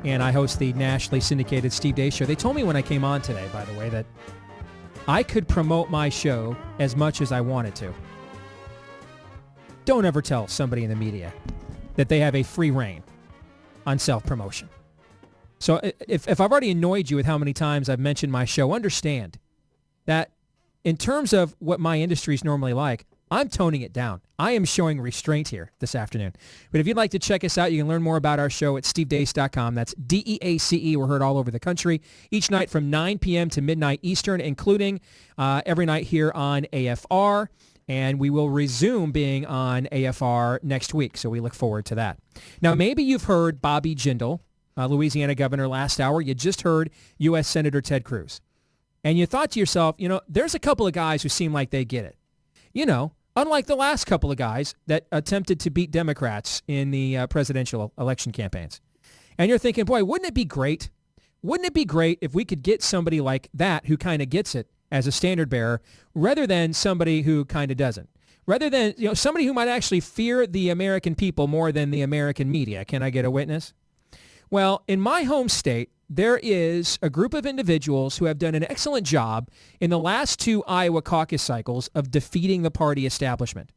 and I host the nationally syndicated Steve Day Show. They told me when I came on today, by the way, that I could promote my show as much as I wanted to. Don't ever tell somebody in the media that they have a free rein on self-promotion. So if I've already annoyed you with how many times I've mentioned my show, understand that in terms of what my industry is normally like, I'm toning it down. I am showing restraint here this afternoon. But if you'd like to check us out, you can learn more about our show at stevedeace.com. That's DEACE. We're heard all over the country each night from 9 p.m. to midnight Eastern, including every night here on AFR. And we will resume being on AFR next week, so we look forward to that. Now, maybe you've heard Bobby Jindal, Louisiana governor, last hour. You just heard U.S. Senator Ted Cruz. And you thought to yourself, there's a couple of guys who seem like they get it. Unlike the last couple of guys that attempted to beat Democrats in the presidential election campaigns. And you're thinking, boy, wouldn't it be great? Wouldn't it be great if we could get somebody like that who kind of gets it as a standard bearer rather than somebody who kind of doesn't? Rather than somebody who might actually fear the American people more than the American media. Can I get a witness? Well, in my home state, there is a group of individuals who have done an excellent job in the last two Iowa caucus cycles of defeating the party establishment.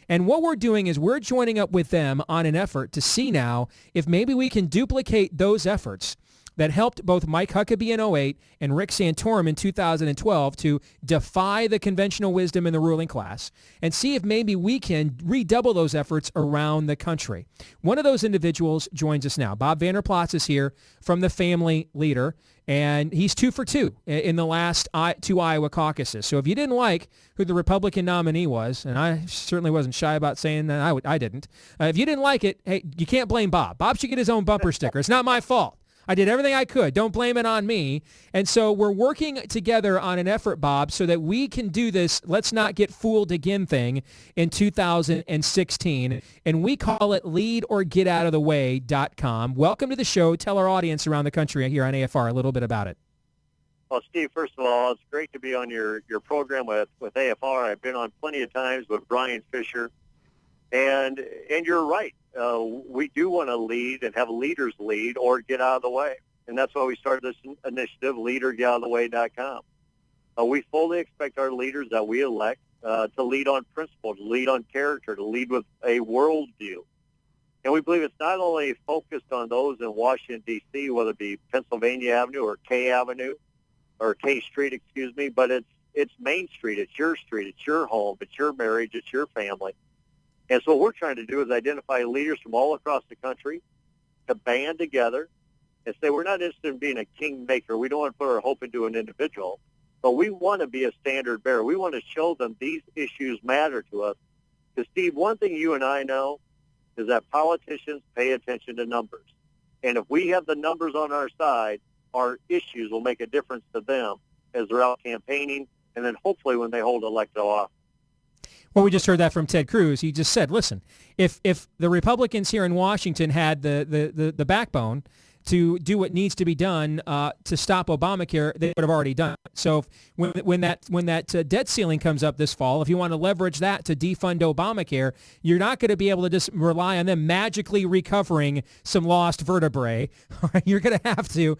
And what we're doing is we're joining up with them on an effort to see now if maybe we can duplicate those efforts that helped both Mike Huckabee in '08 and Rick Santorum in 2012 to defy the conventional wisdom in the ruling class and see if maybe we can redouble those efforts around the country. One of those individuals joins us now. Bob Vander Plaats is here from the Family Leader, and he's 2 for 2 in the last two Iowa caucuses. So if you didn't like who the Republican nominee was, and I certainly wasn't shy about saying that, I didn't. If you didn't like it, hey, you can't blame Bob. Bob should get his own bumper sticker. It's not my fault. I did everything I could. Don't blame it on me. And so we're working together on an effort, Bob, so that we can do this let's not get fooled again thing in 2016. And we call it leadorgetoutoftheway.com. Welcome to the show. Tell our audience around the country here on AFR a little bit about it. Well, Steve, first of all, it's great to be on your program with AFR. I've been on plenty of times with Brian Fisher. And you're right. We do want to lead and have leaders lead or get out of the way. And that's why we started this initiative, leadorgetoutoftheway.com. We fully expect our leaders that we elect to lead on principle, to lead on character, to lead with a worldview. And we believe it's not only focused on those in Washington, D.C., whether it be Pennsylvania Avenue or K Avenue or K Street, but it's Main Street. It's your street. It's your home. It's your marriage. It's your family. And so what we're trying to do is identify leaders from all across the country to band together and say we're not interested in being a kingmaker. We don't want to put our hope into an individual, but we want to be a standard bearer. We want to show them these issues matter to us. Because, Steve, one thing you and I know is that politicians pay attention to numbers. And if we have the numbers on our side, our issues will make a difference to them as they're out campaigning and then hopefully when they hold elected office. Well, we just heard that from Ted Cruz. He just said, listen, if the Republicans here in Washington had the backbone to do what needs to be done to stop Obamacare, they would have already done it. So when that debt ceiling comes up this fall, if you want to leverage that to defund Obamacare, you're not going to be able to just rely on them magically recovering some lost vertebrae. You're going to have to,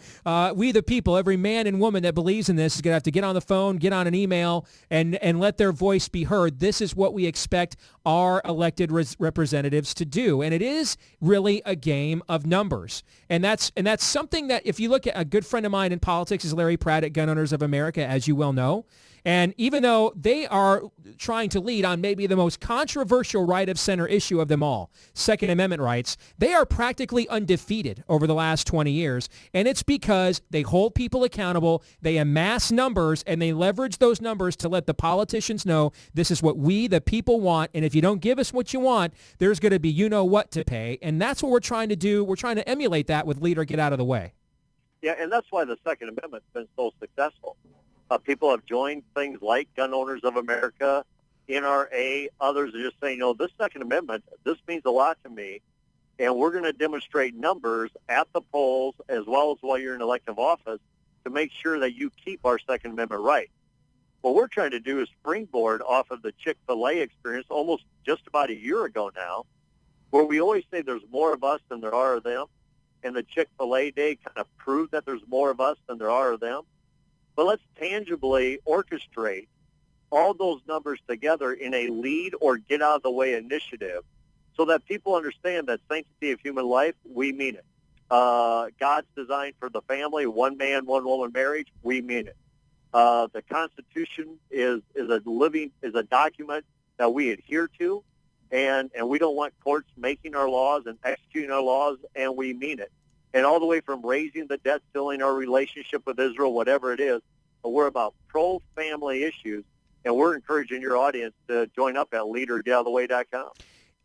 we the people, every man and woman that believes in this is going to have to get on the phone, get on an email, and let their voice be heard. This is what we expect our elected representatives to do. And it is really a game of numbers. And that's something that if you look at a good friend of mine in politics is Larry Pratt at Gun Owners of America, as you well know. And even though they are trying to lead on maybe the most controversial right of center issue of them all, Second Amendment rights, they are practically undefeated over the last 20 years. And it's because they hold people accountable, they amass numbers, and they leverage those numbers to let the politicians know this is what we, the people, want. And if you don't give us what you want, there's going to be you-know-what to pay. And that's what we're trying to do. We're trying to emulate that with Lead or Get Out of the Way. Yeah, and that's why the Second Amendment's been so successful. People have joined things like Gun Owners of America, NRA. Others are just saying, this Second Amendment, this means a lot to me, and we're going to demonstrate numbers at the polls as well as while you're in elective office to make sure that you keep our Second Amendment right. What we're trying to do is springboard off of the Chick-fil-A experience almost just about a year ago now, where we always say there's more of us than there are of them. and the Chick-fil-A Day kind of prove that there's more of us than there are of them. But let's tangibly orchestrate all those numbers together in a lead or get out of the way initiative so that people understand that sanctity of human life, we mean it. God's design for the family, one man, one woman marriage, we mean it. The Constitution is a document that we adhere to, and we don't want courts making our laws and executing our laws, and we mean it. And all the way from raising the debt ceiling, our relationship with Israel, whatever it is, but we're about pro-family issues, and we're encouraging your audience to join up at leadergettoutoftheway.com.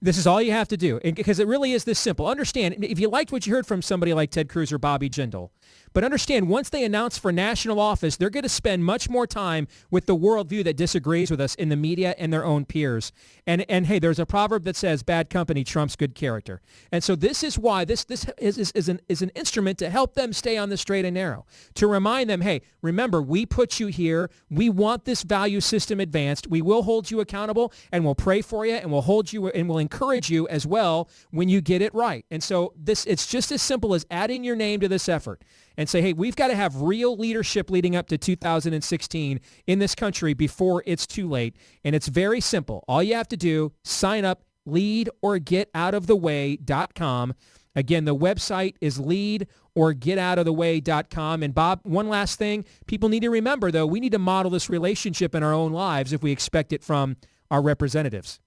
This is all you have to do, because it really is this simple. Understand, if you liked what you heard from somebody like Ted Cruz or Bobby Jindal, but understand, once they announce for national office, they're going to spend much more time with the worldview that disagrees with us in the media and their own peers. And hey, there's a proverb that says, bad company trumps good character. And so this is why this is an instrument to help them stay on the straight and narrow, to remind them, hey, remember, we put you here. We want this value system advanced. We will hold you accountable, and we'll pray for you, and we'll hold you, and we'll encourage you as well when you get it right. And so it's just as simple as adding your name to this effort and say, hey, we've got to have real leadership leading up to 2016 in this country before it's too late. And it's very simple. All you have to do, sign up, leadorgetoutoftheway.com. Again, the website is leadorgetoutoftheway.com. And Bob, one last thing. People need to remember, though, we need to model this relationship in our own lives if we expect it from our representatives.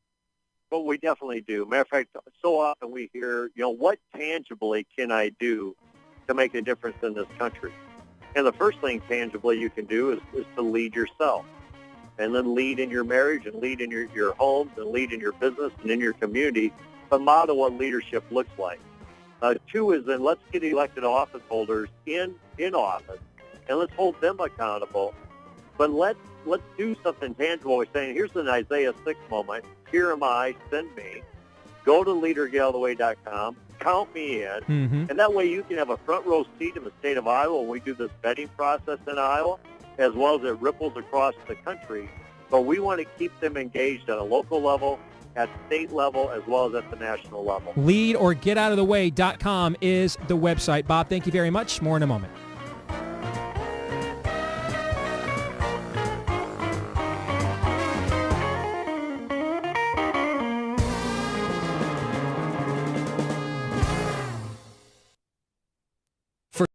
Well, we definitely do. Matter of fact, so often we hear, what tangibly can I do to make a difference in this country? And the first thing tangibly you can do is to lead yourself, and then lead in your marriage, and lead in your homes, and lead in your business and in your community, but model what leadership looks like. Two is then let's get elected office holders in office, and let's hold them accountable. But let's do something tangible. We're saying, here's an Isaiah 6 moment. Here am I, send me. Go to leadergettoutoftheway.com. Count me in. Mm-hmm. And that way you can have a front row seat in the state of Iowa when we do this vetting process in Iowa, as well as it ripples across the country. But we want to keep them engaged at a local level, at state level, as well as at the national level. Leadorgetoutoftheway.com is the website. Bob, thank you very much. More in a moment.